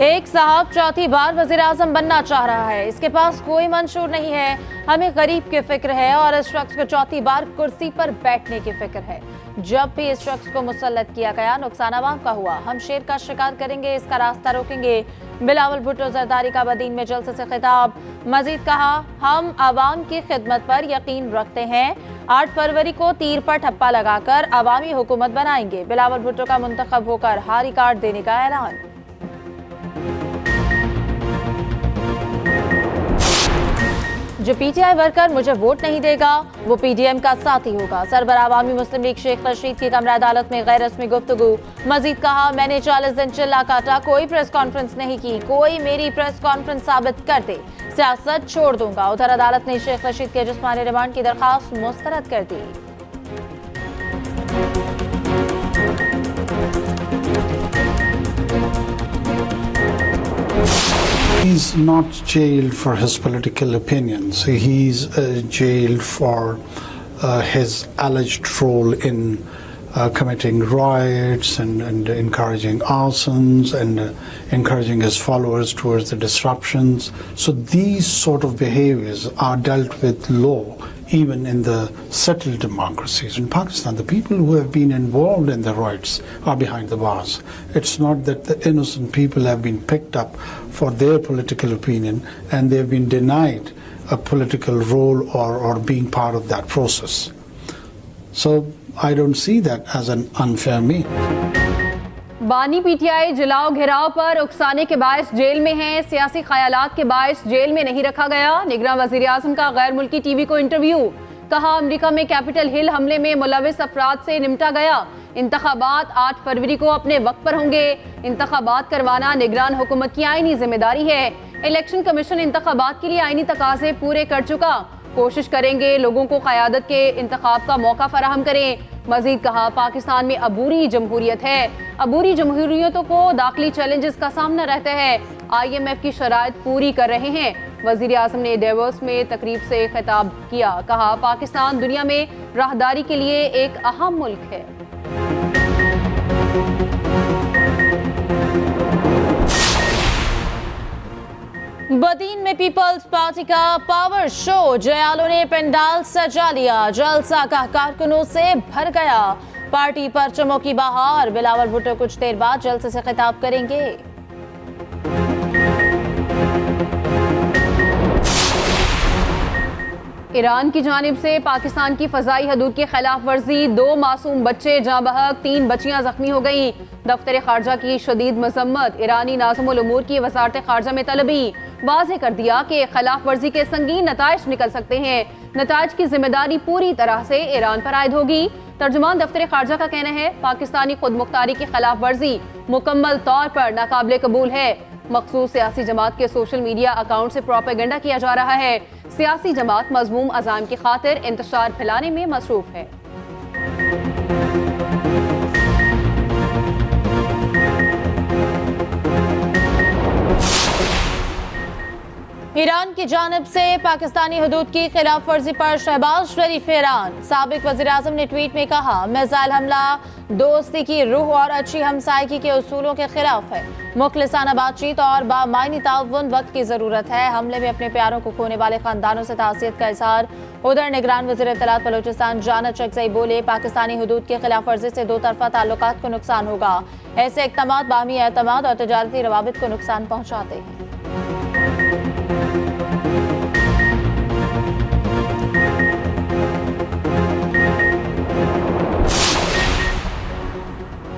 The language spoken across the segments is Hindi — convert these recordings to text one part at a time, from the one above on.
एक साहब चौथी बार वजीर आजम बनना चाह रहा है। इसके पास कोई मंशूर नहीं है। हमें गरीब की फिक्र है और इस शख्स को चौथी बार कुर्सी पर बैठने की फिक्र है। जब भी इस शख्स को मुसल्लत किया गया नुकसान अवाम का हुआ। हम शेर का शिकार करेंगे, इसका रास्ता रोकेंगे। बिलावल भुट्टो जरदारी का बदीन में जलसे से खिताब। मजीद कहा, हम अवाम की खिदमत पर यकीन रखते हैं। 8 फरवरी को तीर पर ठप्पा लगाकर अवामी हुकूमत बनाएंगे। बिलावल भुट्टो का मुंतखब होकर हारी कार्ड देने का ऐलान। जो पीटीआई वर्कर मुझे वोट नहीं देगा वो पीडीएम का साथी होगा। सरबराह अवामी मुस्लिम लीग शेख रशीद की कमरा अदालत में गैर रस्मी गुफ्तगू। मजीद कहा, मैंने 40 दिन चिल्ला काटा, कोई प्रेस कॉन्फ्रेंस नहीं की। कोई मेरी प्रेस कॉन्फ्रेंस साबित कर दे, सियासत छोड़ दूंगा। उधर अदालत ने शेख रशीद के जिस्मानी रिमांड की दरखास्त मुस्तरद कर दी। He's not jailed for his political opinions. He's jailed for his alleged role in committing riots and encouraging arsons and encouraging his followers towards the disruptions. So these sort of behaviors are dealt with law even in the settled democracies. In Pakistan, the people who have been involved in the riots are behind the bars. It's not that the innocent people have been picked up for their political opinion and they've been denied a political role or being part of that process. So I don't see that as an unfair mean. बानी पीटीआई जलाओ घेराव पर उकसाने के बायस जेल में हैं। सियासी ख्यालात के बायस जेल में नहीं रखा गया। निगरान वजीर आजम का गैर मुल्की टीवी को इंटरव्यू। कहा, अमेरिका में कैपिटल हिल हमले में मुलविस अफराद से निपटा गया। इंतखाबात 8 फरवरी को अपने वक्त पर होंगे। इंतखाबात करवाना निगरान हुकूमत की आईनी जिम्मेदारी है। इलेक्शन कमीशन इंतखाबात के लिए आईनी तकाजे पूरे कर चुका। कोशिश करेंगे लोगों को क़यादत के इंतखाब का मौका फराहम करें। मजीद कहा, पाकिस्तान में अबूरी जमहूरियत है। अबूरी जमहूरियतों को दाखिली चैलेंजेस का सामना रहता है। IMF की शराइत पूरी कर रहे हैं। वजीर आजम ने डेवोस में तकरीब से खिताब किया। कहा, पाकिस्तान दुनिया में राहदारी के लिए एक अहम मुल्क है। बदीन में पीपल्स पार्टी का पावर शो। जयालों ने पंडाल सजा लिया। जलसा का कारकुनों से भर गया। पार्टी परचमों की बहार। बिलावल भुट्टो कुछ देर बाद जलसे से खिताब करेंगे। ईरान की जानिब से पाकिस्तान की फजाई हदूद की खिलाफ वर्जी। 2 मासूम बच्चे जाँ बहक, 3 बच्चियां जख्मी हो गई। दफ्तर खारजा की शदीद मजम्मत। ईरानी नाज़िमुल उमूर की वजारत खारजा में तलबी। वाज़ेह कर दिया कि खिलाफ वर्जी के संगीन नताइज निकल सकते हैं। नताइज की जिम्मेदारी पूरी तरह से ईरान पर आयद होगी। तर्जुमान दफ्तर खारजा का कहना है, पाकिस्तानी खुद मुख्तारी की खिलाफ वर्जी मुकम्मल तौर पर नाकाबिले कबूल है। मखसूस सियासी जमात के सोशल मीडिया अकाउंट से प्रोपेगेंडा किया जा रहा है। सियासी जमात मज़मूम अज़ाम की खातिर इंतशार फैलाने में मसरूफ है। ईरान की जानिब से पाकिस्तानी हदूद की खिलाफ वर्जी पर शहबाज शरीफ हैरान। साबिक वज़ीर आज़म ने ट्वीट में कहा, मिसाइल हमला दोस्ती की रूह और अच्छी हमसायगी के उसूलों के खिलाफ है। मुखलिसाना बातचीत और बामायनी ताउन वक्त की ज़रूरत है। हमले में अपने प्यारों को खोने वाले ख़ानदानों से ताज़ियत का इज़हार। उधर निगरान वज़ीर इत्तलात बलोचिस्तान जाना चकज़ई बोले, पाकिस्तानी हदूद की खिलाफ वर्जी से 2 तरफ़ा ताल्लुकात को नुकसान होगा। ऐसे इक़दामात बाहमी एतमाद और तजारती रवाबित को नुकसान पहुँचाते हैं।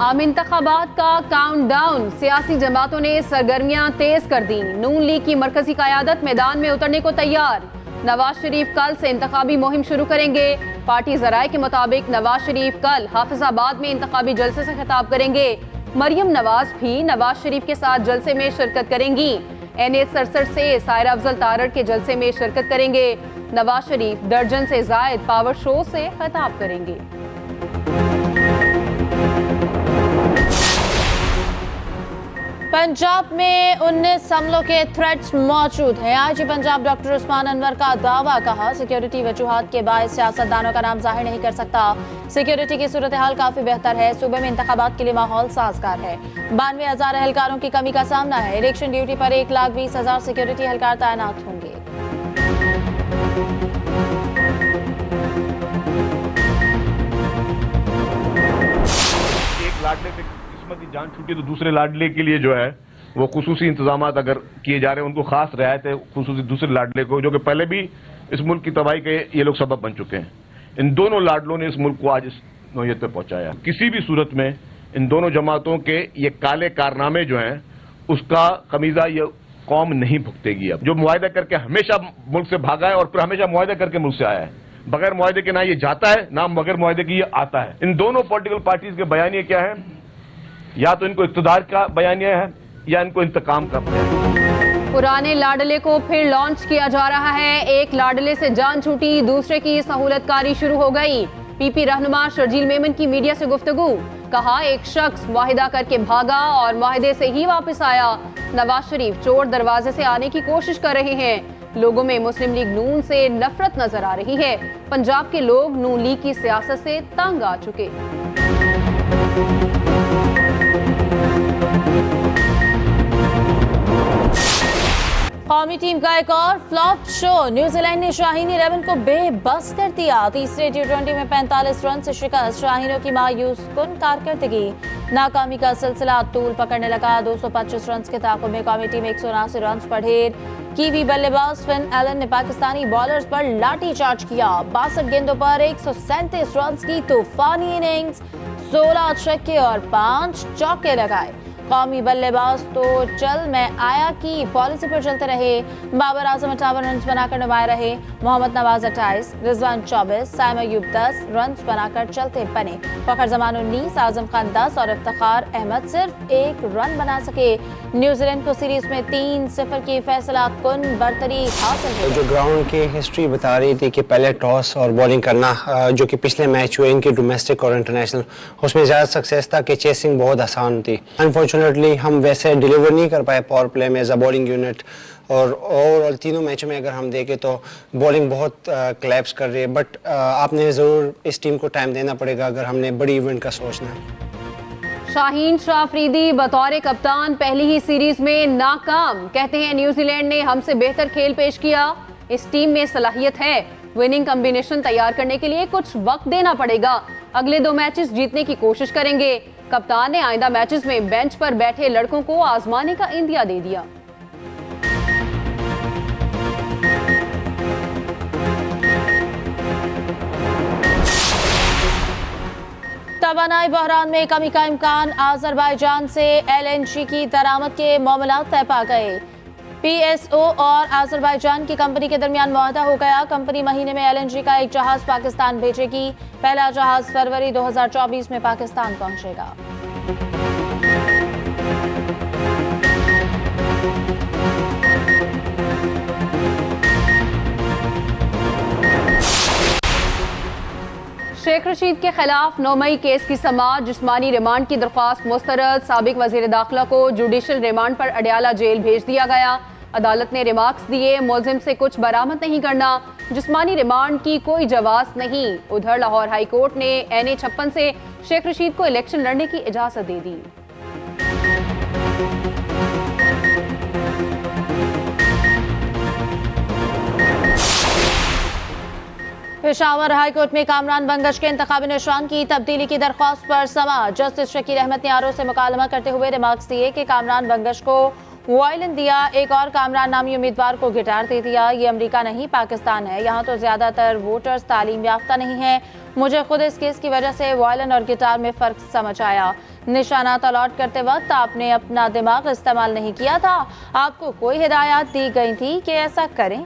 आम इंतखाबात का काउंटडाउन। सियासी जमातों ने सरगर्मियां तेज कर दी। नून लीग की मरकजी क़यादत मैदान में उतरने को तैयार। नवाज शरीफ कल से इंतखाबी मुहिम शुरू करेंगे। पार्टी ज़राए के मुताबिक नवाज शरीफ कल हाफिजाबाद में इंतखाबी जलसे से खिताब करेंगे। मरियम नवाज भी नवाज शरीफ के साथ जलसे में शिरकत करेंगी। NA 67 से सायरा अफजल तारड़ के जलसे में शिरकत करेंगे। नवाज शरीफ दर्जन से जायद पावर शो से खिताब करेंगे। पंजाब में 19 हमलों के थ्रेट्स मौजूद हैं। आईजी पंजाब डॉक्टर उस्मान अनवर का दावा, कहा सिक्योरिटी वजूहात के बाद सियासतदानों का नाम जाहिर नहीं कर सकता। सिक्योरिटी की सूरत हाल काफी बेहतर है। सूबे में इंतखाबात के लिए माहौल साजगार है। 92,000 एहलकारों की कमी का सामना है। इलेक्शन ड्यूटी पर 1,20,000 सिक्योरिटी एहलकार तैनात होंगे। एक लाडले से किस्मत की जान छूटी तो दूसरे लाडले के लिए जो है वो खुसूसी इंतजाम अगर किए जा रहे हैं, उनको खास रियायत है खुसूसी दूसरे लाडले को, जो कि पहले भी इस मुल्क की तबाही के ये लोग सबब बन चुके हैं। इन दोनों लाडलों ने इस मुल्क को आज इस नौयत पे पहुंचाया। किसी भी सूरत में इन दोनों जमातों के ये काले कारनामे जो हैं उसका खमीजा ये कौम नहीं भुगतेगी। अब जो मुआहदा करके हमेशा मुल्क से भागा है और फिर हमेशा मुआहदा करके मुल्क से आया है, बगैर मुआहदे के ना ये जाता है ना बगैर मुआहदे के ये आता है। इन दोनों पॉलिटिकल पार्टीज के बयानिए क्या है? या तो इनको इक़्तिदार का बयानिया है या इनको इंतकाम का बयानिया। पुराने लाडले को फिर लॉन्च किया जा रहा है। एक लाडले से जान छूटी, दूसरे की सहूलतकारी शुरू हो गई। पीपी रहनुमा शर्जील मेमन की मीडिया से गुफ्तगू, कहा एक शख्स मुआहिदा करके भागा और मुआहिदे से ही वापस आया। नवाज शरीफ चोर दरवाजे से आने की कोशिश कर रहे हैं। लोगों में मुस्लिम लीग नून से नफरत नजर आ रही है। पंजाब के लोग नून लीग की सियासत से तंग आ चुके। कौमी टीम का एक और फ्लॉप शो। न्यूजीलैंड ने शाहीन 11 को बेबस कर दिया। तीसरे T20 में 45 रन से शिकस्त। शाहीनों की मायूस कुन कारकर्दगी। नाकामी का सिलसिला तूल पकड़ने लगा। 225 रन के ताक़ुब में कौमी टीम 179 रन पर ढेर। कीवी बल्लेबाज फिन एलन ने पाकिस्तानी बॉलर्स पर लाठीचार्ज किया। 62 गेंदों पर 137 रन की तूफानी इनिंग्स, 16 छक्के और 5 चौके लगाए। कौमी बल्लेबाज तो चल मैं आया की पॉलिसी पर चलते रहे। बाबर आजम 58 रन बनाकर नुमाया रहे। मोहम्मद नवाज 28, रिजवान 24, साइम अयूब 10 रन बनाकर चलते बने। फखर जमान 19, आजम खान 10 और इफ्तिखार अहमद सिर्फ 1 रन बना सके। न्यूजीलैंड को सीरीज में 3-0 की फैसला कुन बरतरी हासिल हुई। जो ग्राउंड की हिस्ट्री बता रही थी कि पहले टॉस और बॉलिंग करना, जो कि पिछले मैच हुए इनके डोमेस्टिक और इंटरनेशनल, उसमें ज़्यादा सक्सेस था कि चेसिंग बहुत आसान थी। अनफॉर्चुनेटली हम वैसे डिलीवर नहीं कर पाए पावर प्ले में एज अ बॉलिंग यूनिट। और ओवरऑल तीनों मैचों में अगर हम देखें तो बॉलिंग बहुत क्लैप्स कर रही है। बट आपने ज़रूर इस टीम को टाइम देना पड़ेगा अगर हमने बड़ी इवेंट का सोचना है। शाहीन शाह अफरीदी बतौर कप्तान पहली ही सीरीज में नाकाम। कहते हैं न्यूजीलैंड ने हमसे बेहतर खेल पेश किया। इस टीम में सलाहियत है। विनिंग कॉम्बिनेशन तैयार करने के लिए कुछ वक्त देना पड़ेगा। अगले 2 मैचेस जीतने की कोशिश करेंगे। कप्तान ने आइंदा मैचेस में बेंच पर बैठे लड़कों को आजमाने का इंदिया दे दिया। तवानाई बहरान में कमी का इम्कान। आजरबाईजान से LNG की दरामद के मामलात तय पा गए। PSO और आजरबाईजान की कंपनी के दरमियान मुआहदा हो गया। कंपनी महीने में LNG का एक जहाज पाकिस्तान भेजेगी। पहला जहाज फरवरी 2024 में पाकिस्तान पहुंचेगा। शेख रशीद के खिलाफ 9 मई केस की समाअत। जिस्मानी रिमांड की दरख्वास्त मुस्तरद। साबिक वजीर दाखिला को जुडिशल रिमांड पर अडयाला जेल भेज दिया गया। अदालत ने रिमार्क्स दिए, मुलजिम से कुछ बरामद नहीं करना। जिस्मानी रिमांड की कोई जवाज़ नहीं। उधर लाहौर हाई कोर्ट ने NA 56 से शेख रशीद को इलेक्शन लड़ने की इजाजत दे दी। पेशावर हाई कोर्ट में कामरान बंगश के इंतखाबी निशान की तब्दीली की दरख्वास्त पर समाअत। जस्टिस शकील अहमद ने आरओ से मुकालमा करते हुए रिमार्क्स दिए कि कामरान बंगश को वायलिन दिया, एक और कामरान नामी उम्मीदवार को गिटार दे दिया। ये अमेरिका नहीं पाकिस्तान है। यहाँ तो ज्यादातर वोटर्स तालीम याफ्ता नहीं है। मुझे खुद इस केस की वजह से वायलिन और गिटार में फ़र्क समझ आया। निशानात अलॉट करते वक्त आपने अपना दिमाग इस्तेमाल नहीं किया था। आपको कोई हिदायत दी गई थी कि ऐसा करें?